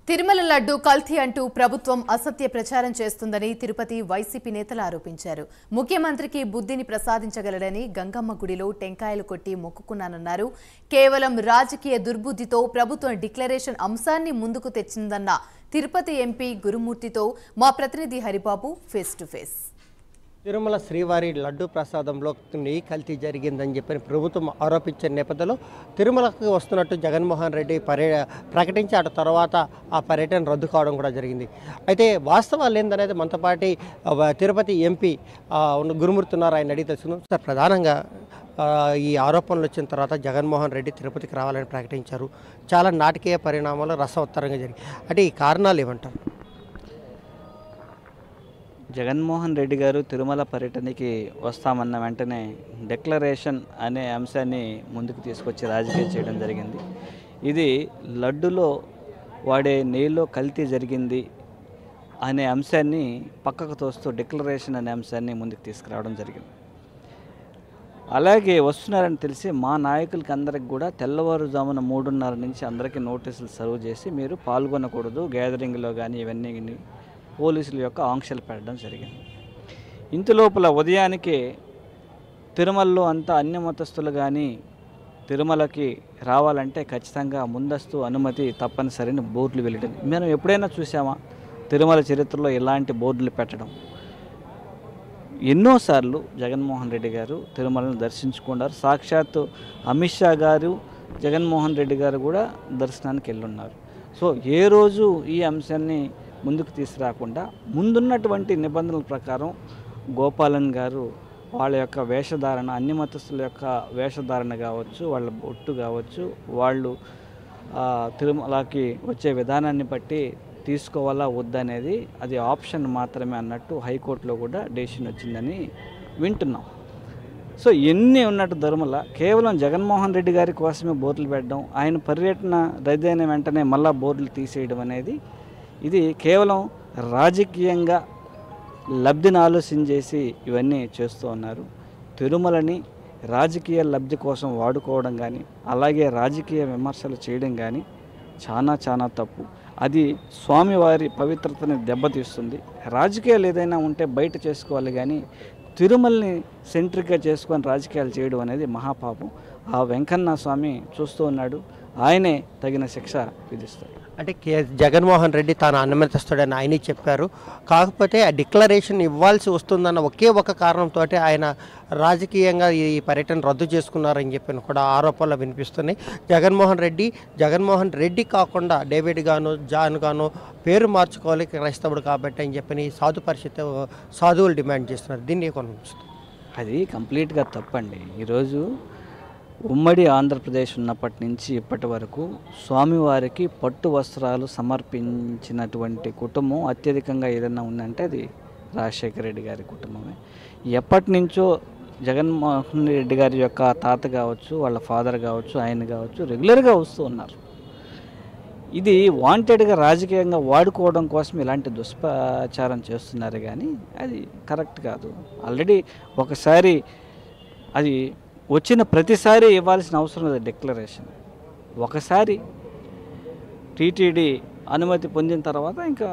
తిరుమల లడ్డు కల్తీ అంటూ ప్రభుత్వం అసత్య ప్రచారం చేస్తుందని తిరుపతి వైసీపీ నేతలు ఆరోపించారు. ముఖ్యమంత్రికి బుద్ధిని ప్రసాదించగలడని గంగమ్మ గుడిలో టెంకాయలు కొట్టి మొక్కుకున్నానన్నారు. కేవలం రాజకీయ దుర్బుద్ధితో ప్రభుత్వం డిక్లరేషన్ అంశాన్ని ముందుకు తెచ్చిందన్న తిరుపతి ఎంపీ గురుమూర్తితో మా ప్రతినిధి Haribabu face to face. Tirumala శ్రీవారి లడ్డు ప్రసాదంలో నెయ్యి కల్తీ జరిగిందని చెప్పి ప్రభుత్వం ఆరోపించిన నేపథ్యంలో తిరుమలకు వస్తున్నట్టు జగన్మోహన్ రెడ్డి ప్రకటించి ఆ తర్వాత ఆ పర్యటన రద్దు కావడం కూడా జరిగింది. అయితే వాస్తవాలు ఏందనేది మనతో పాటు తిరుపతి ఎంపీ గురుమూర్తి ఉన్నారు. ఆయన అడిగి తెలుసుకున్నాం. సార్, ప్రధానంగా ఈ ఆరోపణలు వచ్చిన తర్వాత జగన్మోహన్ రెడ్డి తిరుపతికి రావాలని ప్రకటించారు. చాలా నాటకీయ పరిణామాలు రసవత్తరంగా జరిగాయి. అంటే ఈ కారణాలు ఏమంటారు? జగన్మోహన్ రెడ్డి గారు తిరుమల పర్యటనకి వస్తామన్న వెంటనే డిక్లరేషన్ అనే అంశాన్ని ముందుకు తీసుకొచ్చి రాజకీయం చేయడం జరిగింది. ఇది లడ్డులో వాడే నెయ్యిలో కల్తీ జరిగింది అనే అంశాన్ని పక్కకు తోస్తూ డిక్లరేషన్ అనే అంశాన్ని ముందుకు తీసుకురావడం జరిగింది. అలాగే వస్తున్నారని తెలిసి మా నాయకులకి అందరికి కూడా తెల్లవారుజామున 3:30 నుంచి అందరికీ నోటీసులు సర్వ్ చేసి మీరు పాల్గొనకూడదు గ్యాదరింగ్లో కానీ ఇవన్నీ పోలీసుల యొక్క ఆంక్షలు పెట్టడం జరిగింది. ఇంతలోపల ఉదయానికే తిరుమలలో అంతా అన్య మతస్థులు కానీ తిరుమలకి రావాలంటే ఖచ్చితంగా ముందస్తు అనుమతి తప్పనిసరిని బోర్డులు వెళ్ళడం మనం ఎప్పుడైనా చూసామా? తిరుమల చరిత్రలో ఇలాంటి బోర్డులు పెట్టడం. ఎన్నోసార్లు జగన్మోహన్ రెడ్డి గారు తిరుమలను దర్శించుకున్నారు. సాక్షాత్తు అమిత్ షా గారు జగన్మోహన్ రెడ్డి గారు కూడా దర్శనానికి వెళ్ళున్నారు. సో ఏ రోజు ఈ అంశాన్ని ముందుకు తీసుకురాకుండా ముందున్నటువంటి నిబంధనల ప్రకారం గోపాలన్ గారు వాళ్ళ యొక్క వేషధారణ, అన్ని మతస్థుల యొక్క వేషధారణ కావచ్చు, వాళ్ళ బొట్టు కావచ్చు, వాళ్ళు తిరుమలకి వచ్చే విధానాన్ని బట్టి తీసుకోవాలా వద్దనేది అది ఆప్షన్ మాత్రమే అన్నట్టు హైకోర్టులో కూడా డెసిషన్ వచ్చిందని వింటున్నాం. సో ఎన్ని ఉన్నట్టు తిరుమల కేవలం జగన్మోహన్ రెడ్డి గారి కోసమే బోర్డులు పెట్టడం, ఆయన పర్యటన రద్దయిన వెంటనే మళ్ళా బోర్డులు తీసేయడం అనేది ఇది కేవలం రాజకీయంగా లబ్ధిని ఆలోచన చేసి ఇవన్నీ చేస్తూ ఉన్నారు. తిరుమలని రాజకీయ లబ్ధి కోసం వాడుకోవడం కానీ అలాగే రాజకీయ విమర్శలు చేయడం కానీ చాలా తప్పు. అది స్వామివారి పవిత్రతని దెబ్బతీస్తుంది. రాజకీయాలు ఏదైనా ఉంటే బయట చేసుకోవాలి కానీ తిరుమలని సెంట్రిక్గా చేసుకొని రాజకీయాలు చేయడం అనేది మహాపాపం. ఆ వెంకన్న స్వామి చూస్తూ ఉన్నాడు. ఆయనే తగిన శిక్ష విధిస్తాడు. అంటే జగన్మోహన్ రెడ్డి తాను అనుమతిస్తాడని ఆయనే చెప్పారు. కాకపోతే ఆ డిక్లరేషన్ ఇవ్వాల్సి వస్తుందన్న ఒకే ఒక కారణంతో ఆయన రాజకీయంగా ఈ పర్యటన రద్దు చేసుకున్నారని చెప్పిన కూడా ఆరోపణలు వినిపిస్తున్నాయి. జగన్మోహన్ రెడ్డి కాకుండా డేవిడ్ గాను జాన్ గాను పేరు మార్చుకోవాలి క్రైస్తవుడు కాబట్టి అని చెప్పని సాధువులు డిమాండ్ చేస్తున్నారు. దీన్ని కొనసాగుతుంది. అది కంప్లీట్గా తప్పండి. ఈరోజు ఉమ్మడి ఆంధ్రప్రదేశ్ ఉన్నప్పటి నుంచి ఇప్పటి వరకు స్వామివారికి పట్టు వస్త్రాలు సమర్పించినటువంటి కుటుంబం అత్యధికంగా ఏదైనా ఉందంటే అది రాజశేఖర రెడ్డి గారి కుటుంబమే. ఎప్పటి నుంచో జగన్మోహన్ రెడ్డి గారి యొక్క తాత కావచ్చు, వాళ్ళ ఫాదర్ కావచ్చు, ఆయన కావచ్చు రెగ్యులర్గా వస్తూ ఉన్నారు. ఇది వాంటెడ్గా రాజకీయంగా వాడుకోవడం కోసం ఇలాంటి దుష్ప్రచారం చేస్తున్నారు కానీ అది కరెక్ట్ కాదు. ఆల్రెడీ ఒకసారి అది వచ్చిన ప్రతిసారి ఇవ్వాల్సిన అవసరం లేదు డిక్లరేషన్. ఒకసారి టీటీడీ అనుమతి పొందిన తర్వాత ఇంకా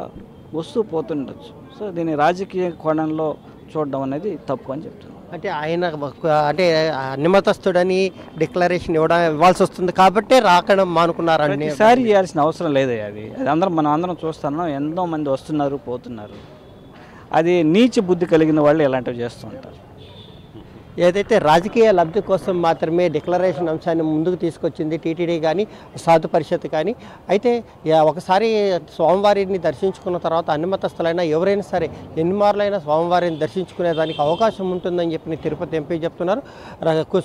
వస్తూ పోతుండొచ్చు. సో దీన్ని రాజకీయ కోణంలో చూడడం అనేది తప్పు అని చెప్తున్నాను. అంటే ఆయన అన్యమతస్తుడని డిక్లరేషన్ ఇవ్వాల్సి వస్తుంది కాబట్టి రాకడం మానుకున్నారని ఈసారి ఇవ్వాల్సిన అవసరం లేదే. అది మనం అందరం చూస్తున్నాం. ఎంతో మంది వస్తున్నారు పోతున్నారు. అది నీచ బుద్ధి కలిగిన వాళ్ళు ఇలాంటివి చేస్తూ ఉంటారు. ఏదైతే రాజకీయ లబ్ధి కోసం మాత్రమే డిక్లరేషన్ అంశాన్ని ముందుకు తీసుకొచ్చింది టీటీడీ కానీ సాధు పరిషత్ కానీ. అయితే ఒకసారి స్వామివారిని దర్శించుకున్న తర్వాత అన్యమతస్థులైనా ఎవరైనా సరే ఎన్ని మార్లైనా స్వామివారిని దర్శించుకునేదానికి అవకాశం ఉంటుందని చెప్పి తిరుపతి ఎంపీ చెప్తున్నారు.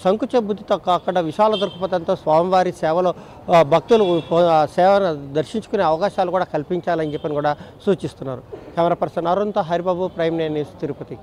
సంకుచ బుద్ధితో కాకుండా విశాల దృక్పథంతో స్వామివారి సేవలో భక్తులు సేవను దర్శించుకునే అవకాశాలు కూడా కల్పించాలని చెప్పని కూడా సూచిస్తున్నారు. కెమెరా పర్సన్ అరుణ్తో హరిబాబు, ప్రైమ్ 9 న్యూస్, తిరుపతి.